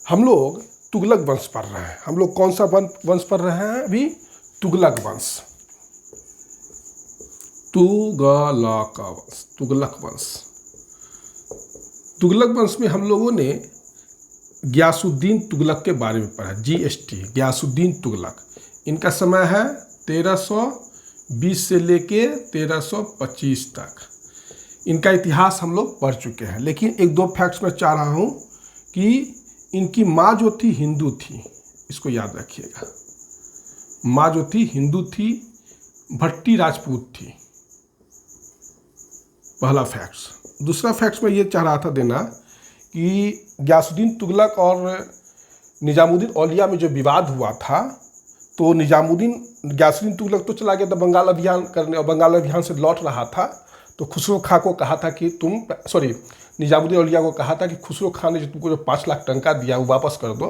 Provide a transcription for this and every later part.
हम लोग तुगलक वंश पढ़ रहे हैं। हम लोग कौन सा वंश पढ़ रहे हैं अभी? तुगलक वंश। तुगलक वंश, तुगलक वंश। तुगलक वंश में हम लोगों ने गियासुद्दीन तुगलक के बारे में पढ़ा। GST, गियासुद्दीन तुगलक। इनका समय है 1320 से लेके 1325 तक। इनका इतिहास हम लोग पढ़ चुके हैं, लेकिन एक दो फैक्ट्स मैं चाह रहा हूँ कि इनकी माँ जो थी हिंदू थी, इसको याद रखिएगा। माँ जो थी हिंदू थी, भट्टी राजपूत थी। पहला फैक्ट्स। दूसरा फैक्ट्स मैं ये चाह रहा था देना कि गियासुद्दीन तुगलक और निजामुद्दीन औलिया में जो विवाद हुआ था, तो गियासुद्दीन तुगलक तो चला गया था बंगाल अभियान करने, और बंगाल अभियान से लौट रहा था तो खुसरो खां को कहा था कि निजामुद्दीन औलिया को कहा था कि खुसरो खां ने जो तुमको जो 5 लाख टंका दिया वो वापस कर दो,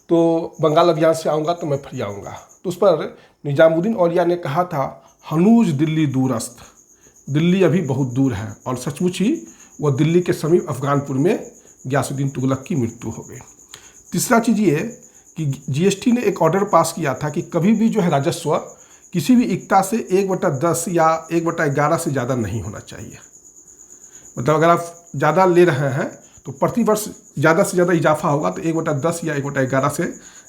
तो बंगाल अभियान से आऊँगा तो मैं फिर आऊँगा। तो उस पर निजामुद्दीन औलिया ने कहा था, हनूज दिल्ली दूरस्थ, दिल्ली अभी बहुत दूर है। और सचमुच ही वह दिल्ली के समीप अफगानपुर में गियासुद्दीन तुगलक की मृत्यु हो गई। तीसरा चीज़ ये कि GST ने एक ऑर्डर पास किया था कि कभी भी जो है राजस्व किसी भी इक्ता से 1/10 या 1/11 से ज़्यादा नहीं होना चाहिए। मतलब अगर आप ज़्यादा ले रहे हैं तो प्रतिवर्ष ज़्यादा से ज़्यादा इजाफा होगा, तो 1/10 या 1/11 से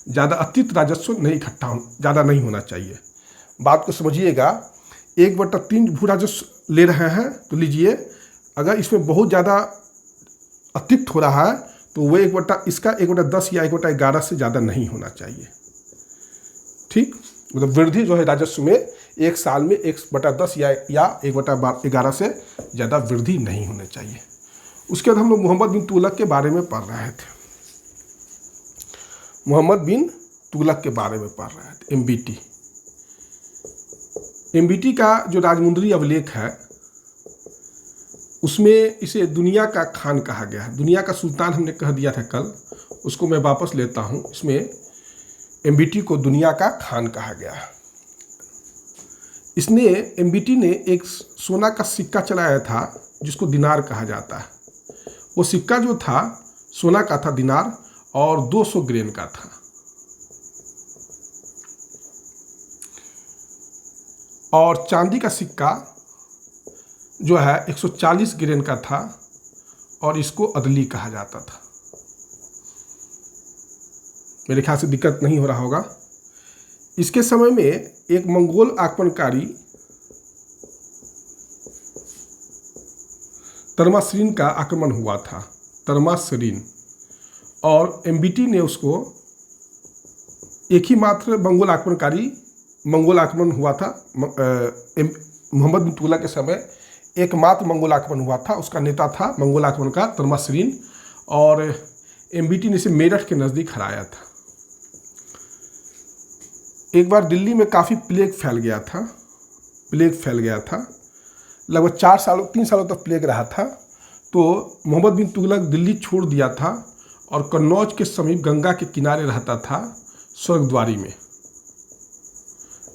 ज़्यादा अतिरिक्त राजस्व ज़्यादा नहीं होना चाहिए। बात को समझिएगा। 1/3 भू राजस्व ले रहे हैं तो लीजिए, अगर इसमें बहुत ज़्यादा अतिरिक्त हो रहा है तो वो इसका 1/10 या 1/11 से ज़्यादा नहीं होना चाहिए। ठीक, मतलब वृद्धि जो है राजस्व में एक साल में 1/10 या 1/11 से ज़्यादा वृद्धि नहीं होनी चाहिए। उसके बाद हम लोग मोहम्मद बिन तुगलक के बारे में पढ़ रहे थे। मोहम्मद बिन तुगलक के बारे में पढ़ रहे थे। MBT का जो राजमुंदरी अभिलेख है उसमें इसे दुनिया का खान कहा गया है। दुनिया का सुल्तान हमने कह दिया था कल, उसको मैं वापस लेता हूँ। इसमें MBT को दुनिया का खान कहा गया है। MBT ने एक सोना का सिक्का चलाया था जिसको दिनार कहा जाता है। वो सिक्का जो था सोना का था, दिनार, और 200 ग्रेन का था। और चांदी का सिक्का जो है 140 ग्रेन का था, और इसको अदली कहा जाता था। मेरे ख्याल से दिक्कत नहीं हो रहा होगा। इसके समय में एक मंगोल आक्रमणकारी तर्मासरीन का आक्रमण हुआ था, तर्मासरीन, और MBT ने उसको एक ही मात्र मंगोल आक्रमण हुआ था। मोहम्मद बिन तुगलक के समय एकमात्र मंगोल आक्रमण हुआ था। उसका नेता था मंगोल आक्रमण का तर्मासरीन, और MBT ने इसे मेरठ के नज़दीक हराया था। एक बार दिल्ली में काफ़ी प्लेग फैल गया था। लगभग 3 सालों तक प्लेग रहा था। तो मोहम्मद बिन तुगलक दिल्ली छोड़ दिया था और कन्नौज के समीप गंगा के किनारे रहता था, स्वर्गद्वारी में।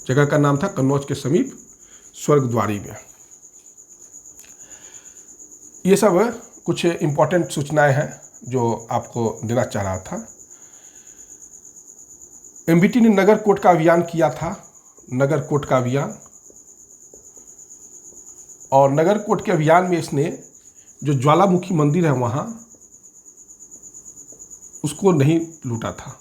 जगह का नाम था कन्नौज के समीप स्वर्गद्वारी में। ये सब कुछ इम्पोर्टेंट सूचनाएं हैं जो आपको देना चाह रहा था। MBT ने नगर कोट का अभियान किया था, नगर कोट का अभियान। और नगर कोट के अभियान में इसने जो ज्वालामुखी मंदिर है वहाँ, उसको नहीं लूटा था,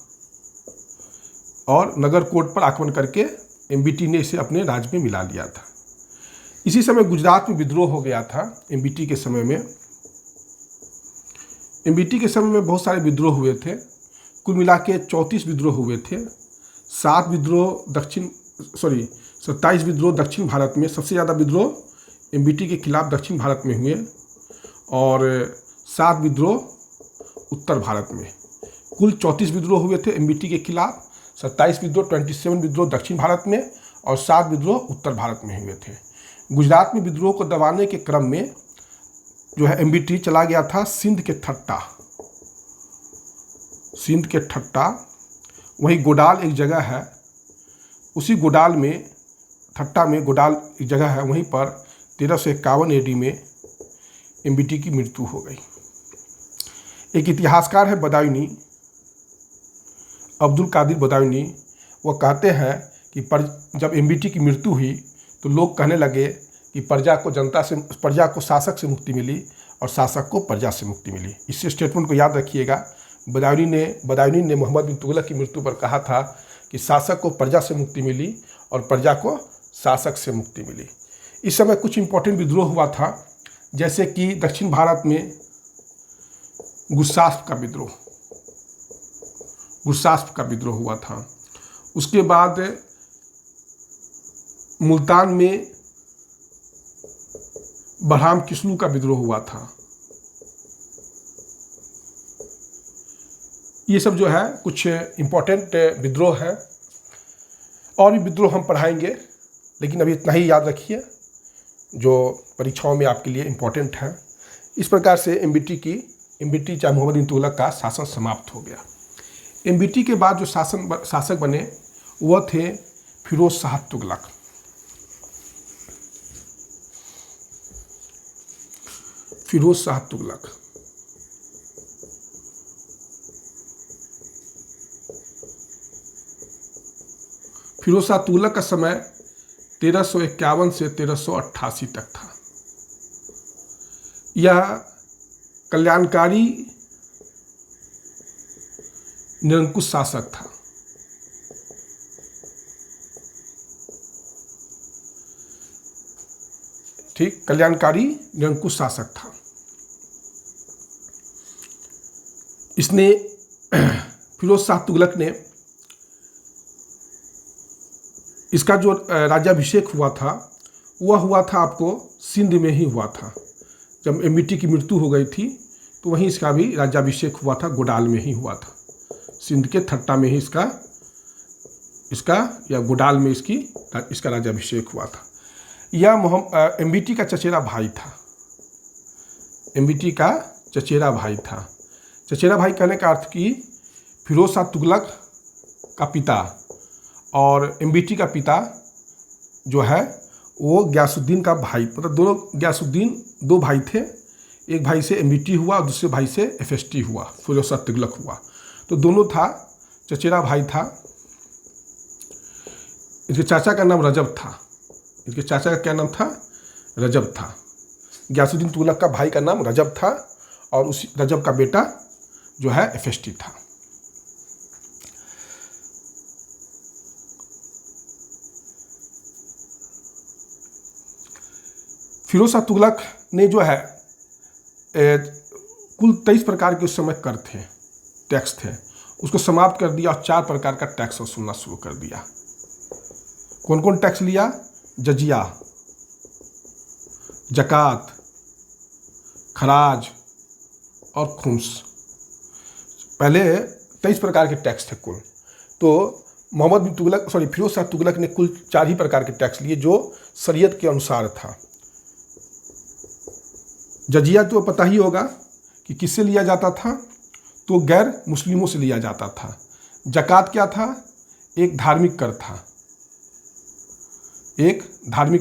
और नगर कोट पर आक्रमण करके MBT ने इसे अपने राज्य में मिला लिया था। इसी समय गुजरात में विद्रोह हो गया था। MBT के समय में बहुत सारे विद्रोह हुए थे। कुल मिला के 34 विद्रोह हुए थे। 27 विद्रोह दक्षिण भारत में, सबसे ज़्यादा विद्रोह MBT के खिलाफ दक्षिण भारत में हुए, और 7 विद्रोह उत्तर भारत में। कुल 34 विद्रोह हुए थे MBT के खिलाफ। 27 विद्रोह दक्षिण भारत में, और 7 विद्रोह उत्तर भारत में हुए थे। गुजरात में विद्रोह को दबाने के क्रम में जो है MBT चला गया था सिंध के ठट्टा। वहीं गोडाल एक जगह है, उसी गोडाल में, ठट्टा में गोडाल एक जगह है, वहीं पर 1351 AD में MBT की मृत्यु हो गई। एक इतिहासकार है बदायूनी, अब्दुल कादिर बदायूनी, वो कहते हैं कि जब एमबीटी की मृत्यु हुई तो लोग कहने लगे कि प्रजा को शासक से मुक्ति मिली और शासक को प्रजा से मुक्ति मिली। इस स्टेटमेंट को याद रखिएगा। बदायूनी ने मोहम्मद बिन तुगलक की मृत्यु पर कहा था कि शासक को प्रजा से मुक्ति मिली और प्रजा को शासक से मुक्ति मिली। इस समय कुछ इंपॉर्टेंट विद्रोह हुआ था, जैसे कि दक्षिण भारत में गुस्सास्प का विद्रोह हुआ था। उसके बाद मुल्तान में बरहाम किस्लू का विद्रोह हुआ था। ये सब जो है कुछ इम्पोर्टेंट विद्रोह है। और भी विद्रोह हम पढ़ाएंगे, लेकिन अभी इतना ही याद रखिए जो परीक्षाओं में आपके लिए इम्पोर्टेंट है। इस प्रकार से एमबीटी चाहे मोहम्मद बिन तुगलक का शासन समाप्त हो गया। एमबीटी के बाद जो शासक बने वह थे फिरोज शाह तुगलक। फिरोज शाह तुगलक का समय 1351 से 1388 तक था। यह कल्याणकारी निरंकुश शासक था। ठीक, कल्याणकारी निरंकुश शासक था। इसने फिरोज शाह तुगलक ने इसका जो राज्याभिषेक हुआ था वह हुआ था आपको सिंध में ही हुआ था। जब एमबीटी की मृत्यु हो गई थी तो वहीं इसका भी राज्याभिषेक हुआ था, गोडाल में ही हुआ था। सिंध के ठट्टा में ही इसका या गोडाल में इसका राज्याभिषेक हुआ था। यह एमबीटी का चचेरा भाई था। एमबीटी का चचेरा भाई था। चचेरा भाई कहने का अर्थ कि फिरोज शाह तुगलक का पिता और एमबीटी का पिता जो है वो गयासुद्दीन का भाई, मतलब गयासुद्दीन दो भाई थे। एक भाई से एमबीटी हुआ और दूसरे भाई से एफएसटी हुआ, फिरोज शाह तुगलक हुआ। तो दोनों था, चचेरा भाई था। इसके चाचा का नाम रजब था। इसके चाचा का क्या नाम था? रजब था। गयासुद्दीन तुगलक का भाई का नाम रजब था और उस रजब का बेटा जो है एफएसटी था। फिरोज शाह तुगलक ने जो है कुल 23 प्रकार के उस समय कर थे, टैक्स थे, उसको समाप्त कर दिया और 4 प्रकार का टैक्स वसूलना शुरू कर दिया। कौन कौन टैक्स लिया? जजिया, जकात, खराज और खुम्स। पहले 23 प्रकार के टैक्स थे कुल। तो फिरोज शाह तुगलक ने कुल 4 ही प्रकार के टैक्स लिए जो शरीयत के अनुसार था। जजिया तो पता ही होगा कि किससे लिया जाता था, तो गैर मुस्लिमों से लिया जाता था। जकात क्या था? एक धार्मिक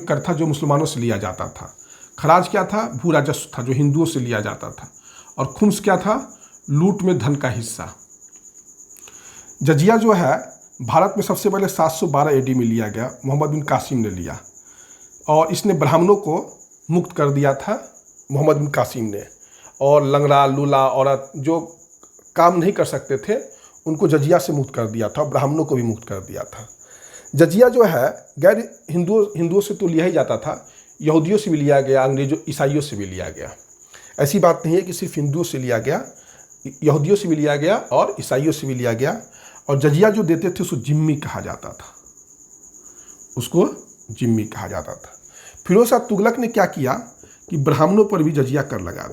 कर था जो मुसलमानों से लिया जाता था। खराज क्या था? भू राजस्व था जो हिंदुओं से लिया जाता था। और खुम्स क्या था? लूट में धन का हिस्सा। जजिया जो है भारत में सबसे पहले 712 एडी में लिया गया, मोहम्मद बिन कासिम ने लिया। और इसने ब्राह्मणों को मुक्त कर दिया था मोहम्मद बिन कासिम ने। और लंगड़ा, लूला, औरत जो काम नहीं कर सकते थे उनको जजिया से मुक्त कर दिया था और ब्राह्मणों को भी मुक्त कर दिया था। जजिया जो है गैर हिंदुओं से तो लिया ही जाता था, यहूदियों से भी लिया गया, अंग्रेजों, ईसाइयों से भी लिया गया। ऐसी बात नहीं है कि सिर्फ हिंदुओं से लिया गया, यहूदियों से भी लिया गया और ईसाइयों से भी लिया गया। और जजिया जो देते थे उसको जिम्मी कहा जाता था। फिरोज शाह तुगलक ने क्या किया कि ब्राह्मणों पर भी जजिया कर लगा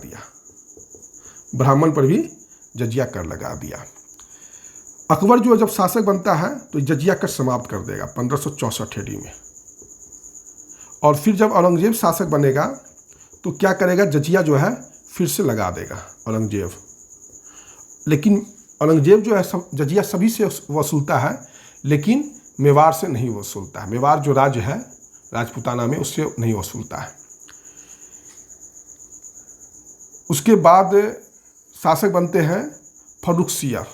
दिया। अकबर जो जब शासक बनता है तो जजिया कर समाप्त कर देगा 1564 ईस्वी में। और फिर जब औरंगजेब शासक बनेगा तो क्या करेगा? जजिया जो है फिर से लगा देगा औरंगजेब। लेकिन औरंगजेब जो है जजिया सभी से वसूलता है, लेकिन मेवाड़ से नहीं वसूलता है। मेवाड़ जो राज्य है राजपूताना में, उससे नहीं वसूलता है। उसके बाद शासक बनते हैं फर्रुखसियर।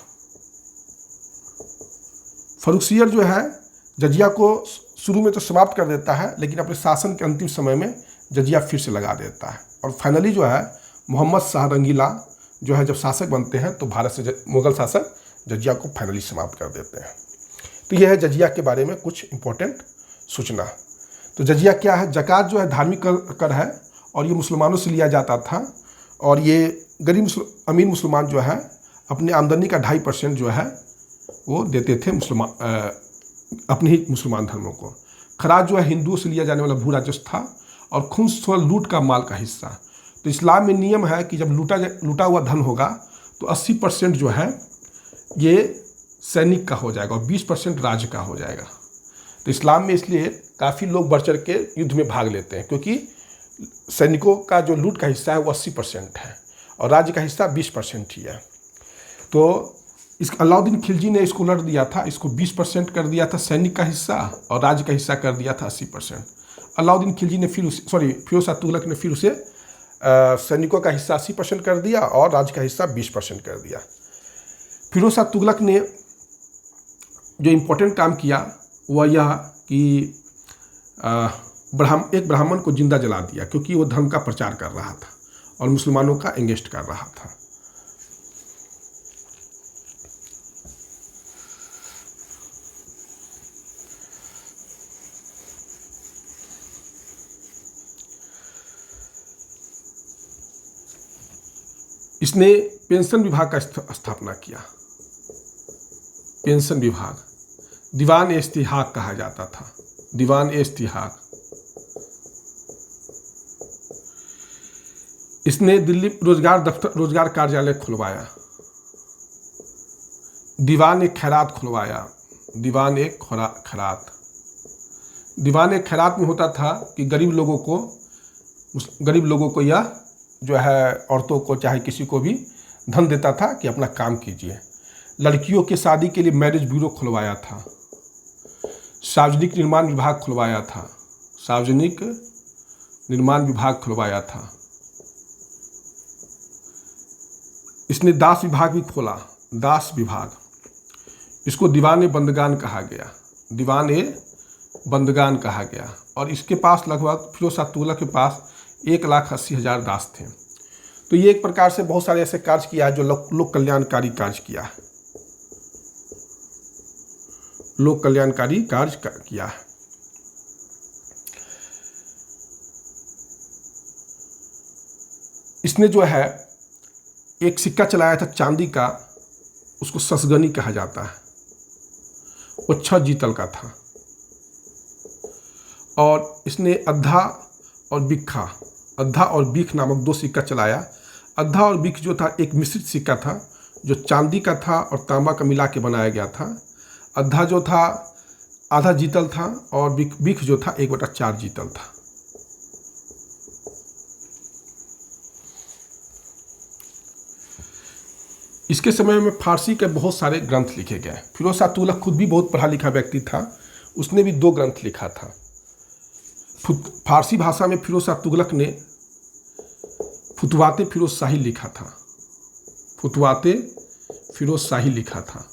फर्रुखसियर जो है जजिया को शुरू में तो समाप्त कर देता है, लेकिन अपने शासन के अंतिम समय में जजिया फिर से लगा देता है। और फाइनली जो है मोहम्मद शाह रंगीला जो है जब शासक बनते हैं तो भारत से मुगल शासक जजिया को फाइनली समाप्त कर देते हैं। तो यह है जजिया के बारे में कुछ इंपॉर्टेंट सूचना। तो जजिया क्या है? ज़कात जो है धार्मिक कर है और ये मुसलमानों से लिया जाता था, और ये गरीब अमीर मुसलमान जो है अपने आमदनी का 2.5% जो है वो देते थे अपने ही मुसलमान धर्मों को। खराज जो है हिंदुओं से लिया जाने वाला भू राजस्व था, और खुम्स लूट का माल का हिस्सा। तो इस्लाम में नियम है कि जब लूटा हुआ धन होगा तो 80% जो है ये सैनिक का हो जाएगा और 20% राज्य का हो जाएगा। तो इस्लाम में इसलिए काफ़ी लोग बढ़ चढ़ के युद्ध में भाग लेते हैं, क्योंकि सैनिकों का जो लूट का हिस्सा है वो 80% है और राज्य का हिस्सा 20% ही है। तो इस अलाउद्दीन खिलजी ने इसको उलट दिया था, इसको 20% कर दिया था सैनिक का हिस्सा और राज्य का हिस्सा कर दिया था 80%। अलाउद्दीन खिलजी ने फिरोज शाह तुगलक ने फिर उसे सैनिकों का हिस्सा 80% कर दिया और राज्य का हिस्सा 20% कर दिया। फिरोज शाह तुगलक ने जो इम्पोर्टेंट काम किया वह यह कि एक ब्राह्मण को जिंदा जला दिया, क्योंकि वो धर्म का प्रचार कर रहा था और मुसलमानों का एंगेस्ट कर रहा था। इसने पेंशन विभाग का स्थापना किया। पेंशन विभाग दीवान ए इस्तिहाक कहा जाता था, दीवान ए इस्तिहाक। इसने दिल्ली रोजगार कार्यालय खुलवाया, दीवान ए खैरात खुलवाया, दीवान ए खैरात। दीवान ए खैरात में होता था कि गरीब लोगों को यह जो है औरतों को चाहे किसी को भी धन देता था कि अपना काम कीजिए। लड़कियों के शादी के लिए मैरिज ब्यूरो खुलवाया था। सार्वजनिक निर्माण विभाग खुलवाया था, सार्वजनिक निर्माण विभाग खुलवाया था। इसने दास विभाग भी खोला, दास विभाग। इसको दीवान ए बंदगान कहा गया, दीवान ए बंदगान कहा गया। और इसके पास लगभग फिरोज शाह तुगलक के पास 1,80,000 दास थे। तो ये एक प्रकार से बहुत सारे ऐसे कार्य किया है जो लोक कल्याणकारी कार्य किया है, लोक कल्याणकारी कार्य किया है। इसने जो है एक सिक्का चलाया था चांदी का, उसको ससगनी कहा जाता है, वो 6 जीतल का था। और इसने अद्धा और बीख नामक 2 सिक्का चलाया। अद्धा और बीख जो था एक मिश्रित सिक्का था जो चांदी का था और तांबा का मिला के बनाया गया था। अद्धा जो था आधा जीतल था और बीख जो था 1/4 जीतल था। इसके समय में फारसी के बहुत सारे ग्रंथ लिखे गए। फिरोज शाह तुगलक खुद भी बहुत पढ़ा लिखा व्यक्ति था, उसने भी 2 ग्रंथ लिखा था। फारसी भाषा में फिरोज शाह तुगलक ने फुतवाते फिरोज शाही लिखा था, फुतवाते फिरोज शाही लिखा था।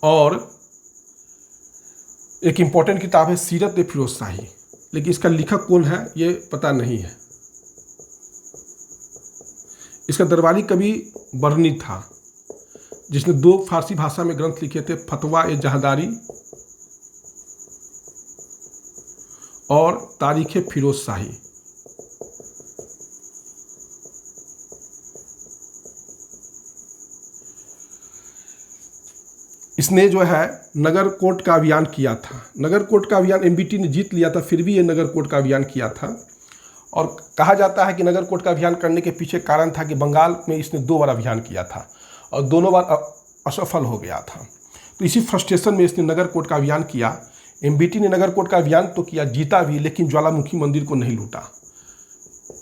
और एक इम्पॉर्टेंट किताब है सीरत ए फिरोज शाही, लेकिन इसका लेखक कौन है ये पता नहीं है। इसका दरबारी कवि बरनी था, जिसने 2 फारसी भाषा में ग्रंथ लिखे थे, फतवा ए जहादारी और तारीख फिरोज शाही। इसने जो है नगर कोर्ट का अभियान किया था। नगर कोर्ट का अभियान एमबीटी ने जीत लिया था, फिर भी ये नगर कोर्ट का अभियान किया था। और कहा जाता है कि नगर कोर्ट का अभियान करने के पीछे कारण था कि बंगाल में इसने 2 बार अभियान किया था और दोनों बार असफल हो गया था। तो इसी फ्रस्ट्रेशन में इसने नगर कोर्ट का अभियान किया। एमबीटी ने नगर कोर्ट का अभियान तो किया, जीता भी, लेकिन ज्वालामुखी मंदिर को नहीं लूटा।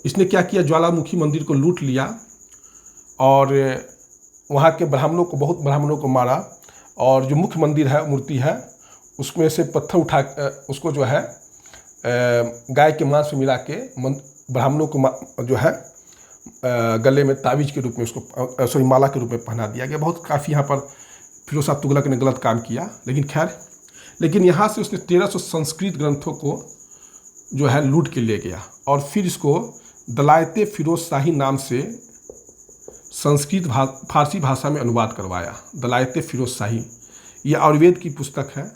इसने क्या किया, ज्वालामुखी मंदिर को लूट लिया और वहाँ के बहुत ब्राह्मणों को मारा। और जो मुख्य मंदिर है, मूर्ति है, उसमें से पत्थर उठा उसको जो है गाय के मांस में मिला के ब्राह्मणों को जो है गले में तावीज के रूप में उसको सॉरी माला के रूप में पहना दिया गया। बहुत काफ़ी यहाँ पर फिरोज शाह तुगलक ने गलत काम किया, लेकिन खैर, लेकिन यहाँ से उसने 1300 संस्कृत ग्रंथों को जो है लूट के ले गया और फिर इसको दलायते फिरोज शाही नाम से संस्कृत फारसी भाषा में अनुवाद करवाया। दलायते फिरोज शाही ये आयुर्वेद की पुस्तक है।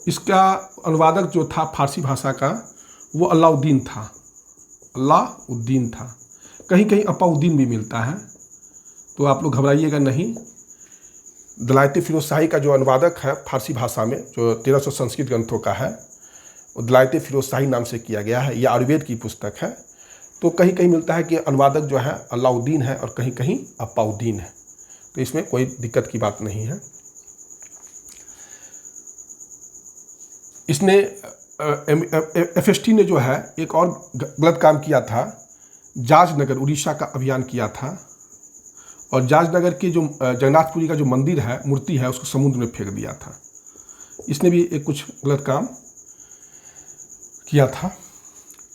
इसका अनुवादक जो था फारसी भाषा का वो अलाउद्दीन था, अलाउद्दीन था। कहीं कहीं अपाउद्दीन भी मिलता है, तो आप लोग घबराइएगा नहीं। दलायते फिरोज शाही का जो अनुवादक है फारसी भाषा में, जो 1300 संस्कृत ग्रंथों का है, वो दलायते फिरोज शाही नाम से किया गया है। यह आयुर्वेद की पुस्तक है। तो कहीं कहीं मिलता है कि अनुवादक जो है अलाउद्दीन है और कहीं कहीं अपाउद्दीन है, तो इसमें कोई दिक्कत की बात नहीं है। इसने FST ने जो है एक और गलत काम किया था। जाजनगर उड़ीसा का अभियान किया था और जाजनगर के जो जगन्नाथपुरी का जो मंदिर है, मूर्ति है, उसको समुद्र में फेंक दिया था। इसने भी एक कुछ गलत काम किया था।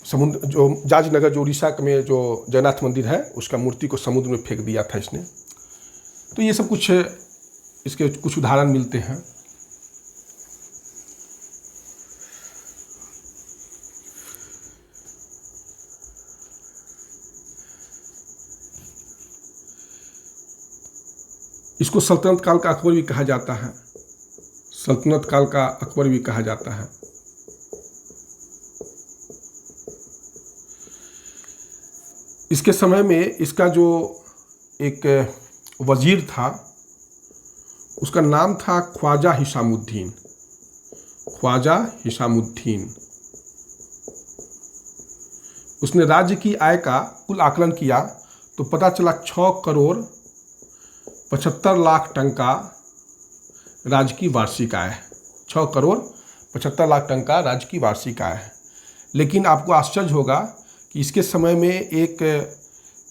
समुद्र जो जाजनगर जो उड़ीसा में जो जगन्नाथ मंदिर है उसका मूर्ति को समुद्र में फेंक दिया था इसने। तो ये सब कुछ इसके कुछ उदाहरण मिलते हैं। इसको सल्तनत काल का अकबर भी कहा जाता है, सल्तनत काल का अकबर भी कहा जाता है। इसके समय में इसका जो एक वजीर था उसका नाम था ख्वाजा हिशामुद्दीन, ख्वाजा हिशामुद्दीन। उसने राज्य की आय का कुल आकलन किया तो पता चला 6 करोड़ 75 लाख टंका राज्य की वार्षिक आय, 6 करोड़ 75 लाख टंका राज्य की वार्षिक आय है। लेकिन आपको आश्चर्य होगा कि इसके समय में एक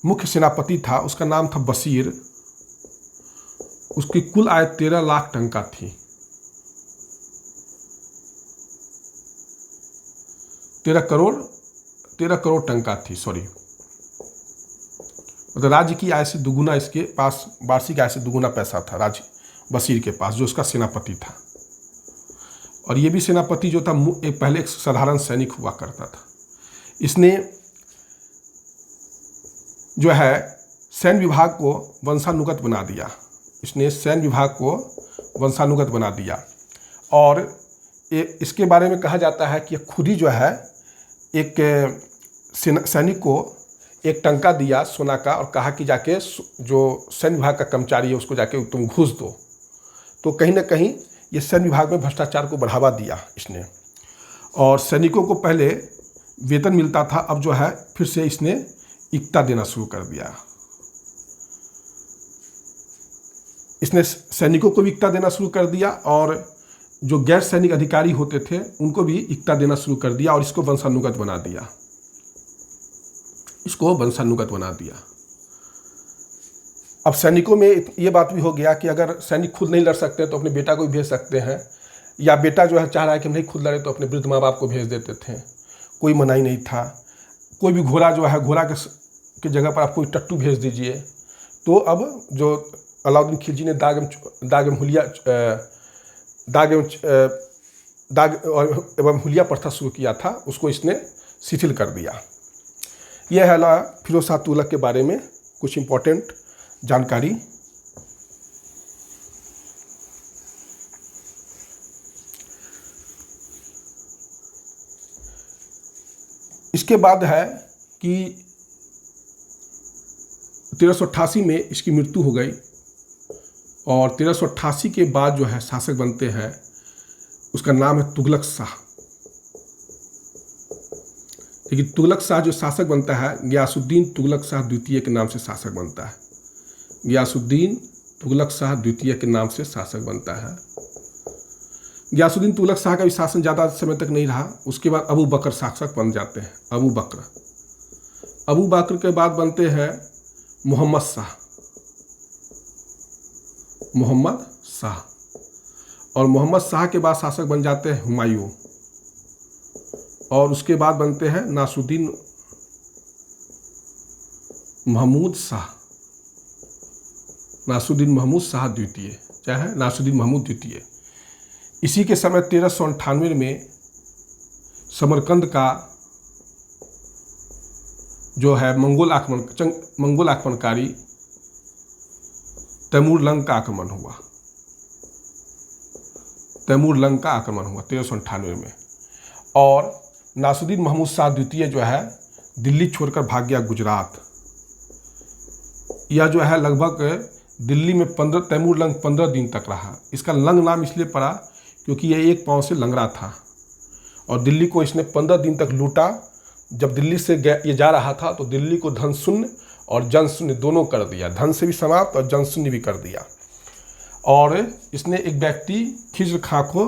मुख्य सेनापति था, उसका नाम था बशीर। उसकी कुल आय 13 लाख टंका थी। 13 करोड़ टंका थी, सॉरी। मतलब राज्य की आय से दुगुना इसके पास, वार्षिक आय से दुगुना पैसा था राज्य बशीर के पास, जो उसका सेनापति था। और ये भी सेनापति जो था पहले एक साधारण सैनिक हुआ करता था। इसने जो है सैन्य विभाग को वंशानुगत बना दिया, इसने सैन्य विभाग को वंशानुगत बना दिया। और इसके बारे में कहा जाता है कि खुद ही जो है एक सैनिक को एक टंका दिया सोना का और कहा कि जाके जो सैन्य विभाग का कर्मचारी है उसको जाके तुम घूस दो। तो कहीं ना कहीं ये सैन्य विभाग में भ्रष्टाचार को बढ़ावा दिया इसने। और सैनिकों को पहले वेतन मिलता था, अब जो है फिर से इसने इक्ता देना शुरू कर दिया। इसने सैनिकों को भी इक्ता देना शुरू कर दिया और जो गैर सैनिक अधिकारी होते थे उनको भी इक्ता देना शुरू कर दिया और इसको वंशानुगत बना दिया, इसको वंशानुगत बना दिया। अब सैनिकों में ये बात भी हो गया कि अगर सैनिक खुद नहीं लड़ सकते तो अपने बेटा को भी भेज सकते हैं, या बेटा जो है चाह रहा है कि हम नहीं खुद लड़े तो अपने वृद्ध माँ बाप को भेज देते थे, कोई मनाही नहीं था। कोई भी घोड़ा जो है, घोड़ा के जगह पर आप कोई टट्टू भेज दीजिए। तो अब जो अलाउद्दीन खिलजी ने दाग एवं हुलिया प्रथा शुरू किया था, उसको इसने शिथिल कर दिया। यह है फिरोज शाह तुगलक के बारे में कुछ इम्पोर्टेंट जानकारी। इसके बाद है कि 1388 में इसकी मृत्यु हो गई और 1388 के बाद जो है शासक बनते हैं, उसका नाम है तुगलक शाह। लेकिन तुगलक शाह जो शासक बनता है, गियासुद्दीन तुगलक शाह द्वितीय के नाम से शासक बनता है। गियासुद्दीन तुगलक शाह द्वितीय के नाम से शासक बनता है। गियासुद्दीन तुगलक शाह का भी शासन ज़्यादा समय तक नहीं रहा। उसके बाद अबू बकर शासक बन जाते हैं। अबू बकर के बाद बनते हैं मोहम्मद शाह। और मोहम्मद शाह के बाद शासक बन जाते हैं हुमायूं। और उसके बाद बनते हैं महमूद शाह, नासिरुद्दीन महमूद शाह द्वितीय, क्या है, नासिरुद्दीन महमूद द्वितीय। इसी के समय 1398 में समरकंद का जो है मंगोल आक्रमणकारी तैमूर लंग का आक्रमण हुआ। तैमूर लंग का आक्रमण हुआ 1398 में। और नासिरुद्दीन महमूद शाह द्वितीय जो है दिल्ली छोड़कर भाग गया गुजरात। यह जो है लगभग दिल्ली में तैमूर लंग 15 दिन तक रहा। इसका लंग नाम इसलिए पड़ा क्योंकि यह एक पांव से लंगड़ा था और दिल्ली को इसने 15 दिन तक लूटा। जब दिल्ली से ये जा रहा था तो दिल्ली को धन शून्य और जन शून्य दोनों कर दिया, धन से भी समाप्त और जन शून्य भी कर दिया। और इसने एक व्यक्ति खिज्र खां को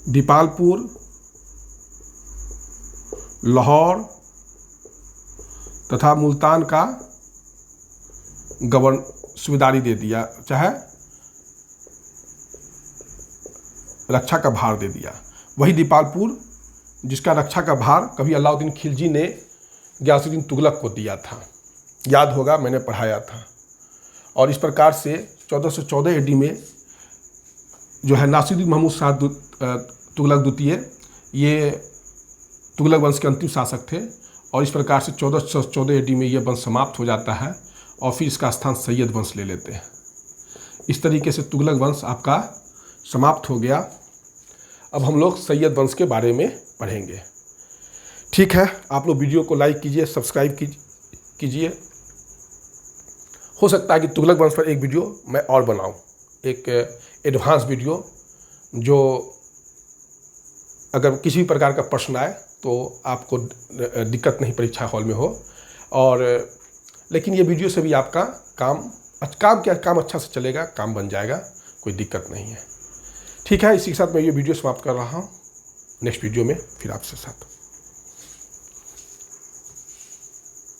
दीपालपुर, लाहौर तथा मुल्तान का सूबेदारी दे दिया, चाहे रक्षा का भार दे दिया। वही दीपालपुर जिसका रक्षा का भार कभी अलाउद्दीन खिलजी ने गियासुद्दीन तुगलक को दिया था, याद होगा, मैंने पढ़ाया था। और इस प्रकार से 1414 AD में जो है नासिरुद्दीन महमूद शाह तुगलक द्वितीय ये तुगलक वंश के अंतिम शासक थे। और इस प्रकार से 1414 AD में यह वंश समाप्त हो जाता है और फिर इसका स्थान सैयद वंश ले लेते हैं। इस तरीके से तुगलक वंश आपका समाप्त हो गया। अब हम लोग सैयद वंश के बारे में पढ़ेंगे। ठीक है, आप लोग वीडियो को लाइक कीजिए, सब्सक्राइब कीजिए। हो सकता है कि तुगलक वंश पर एक वीडियो मैं और बनाऊं, एक एडवांस वीडियो, जो अगर किसी भी प्रकार का प्रश्न आए तो आपको दिक्कत नहीं परीक्षा हॉल में हो। और लेकिन ये वीडियो से भी आपका काम अच्छा से चलेगा, काम बन जाएगा, कोई दिक्कत नहीं है। ठीक है, इसी के साथ मैं ये वीडियो समाप्त कर रहा हूँ। नेक्स्ट वीडियो में फिर आपसे साथ